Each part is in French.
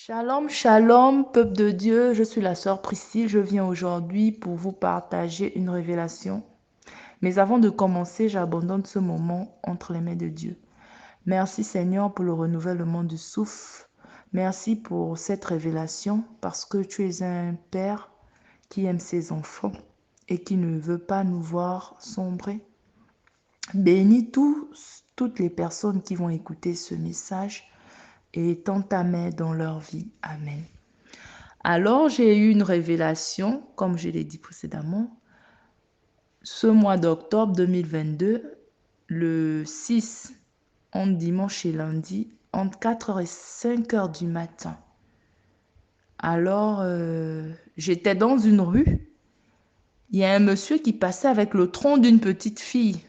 Shalom, shalom, peuple de Dieu, je suis la sœur Priscille, je viens aujourd'hui pour vous partager une révélation. Mais avant de commencer, j'abandonne ce moment entre les mains de Dieu. Merci Seigneur pour le renouvellement du souffle. Merci pour cette révélation parce que tu es un Père qui aime ses enfants et qui ne veut pas nous voir sombrer. Bénis toutes les personnes qui vont écouter ce message et tends ta main dans leur vie. Amen. Alors, j'ai eu une révélation, comme je l'ai dit précédemment, ce mois d'octobre 2022, le 6, entre dimanche et lundi, entre 4h et 5h du matin. Alors, j'étais dans une rue, il y a un monsieur qui passait avec le tronc d'une petite fille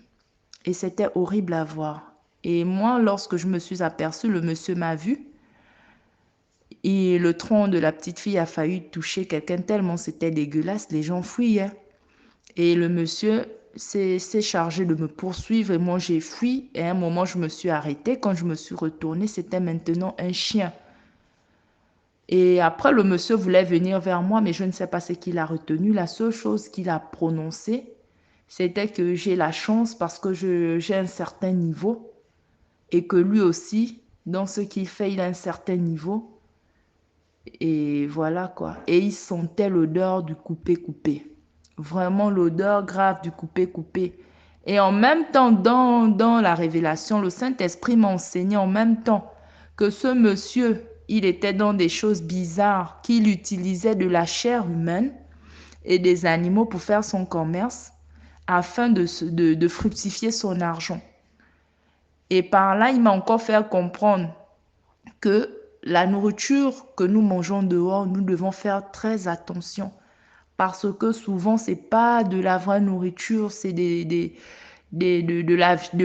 et c'était horrible à voir. Et moi, lorsque je me suis aperçue, le monsieur m'a vue. Et le tronc de la petite fille a failli toucher quelqu'un tellement c'était dégueulasse, les gens fuyaient. Et le monsieur s'est chargé de me poursuivre et moi j'ai fui. Et à un moment, je me suis arrêtée. Quand je me suis retournée, c'était maintenant un chien. Et après, le monsieur voulait venir vers moi, mais je ne sais pas ce qu'il a retenu. La seule chose qu'il a prononcée, c'était que j'ai la chance parce que j'ai un certain niveau et que lui aussi, dans ce qu'il fait, il a un certain niveau. Et voilà quoi. Et il sentait l'odeur du coupé-coupé. Vraiment l'odeur grave du coupé-coupé. Et en même temps, dans la révélation, le Saint-Esprit m'a enseigné en même temps que ce monsieur, il était dans des choses bizarres, qu'il utilisait de la chair humaine et des animaux pour faire son commerce afin de fructifier son argent. Et par là, il m'a encore fait comprendre que la nourriture que nous mangeons dehors, nous devons faire très attention parce que souvent, c'est pas de la vraie nourriture, c'est de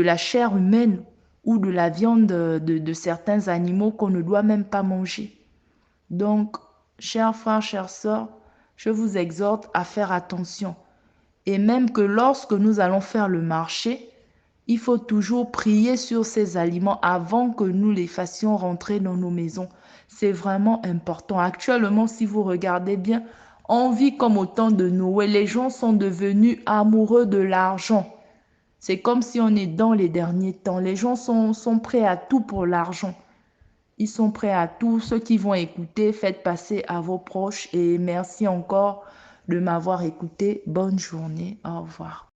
la chair humaine ou de la viande de certains animaux qu'on ne doit même pas manger. Donc, chers frères, chères sœurs, je vous exhorte à faire attention. Et même que lorsque nous allons faire le marché, il faut toujours prier sur ces aliments avant que nous les fassions rentrer dans nos maisons. C'est vraiment important. Actuellement, si vous regardez bien, on vit comme au temps de Noé. Les gens sont devenus amoureux de l'argent. C'est comme si on est dans les derniers temps. Les gens sont prêts à tout pour l'argent. Ils sont prêts à tout. Ceux qui vont écouter, faites passer à vos proches. Et merci encore de m'avoir écouté. Bonne journée. Au revoir.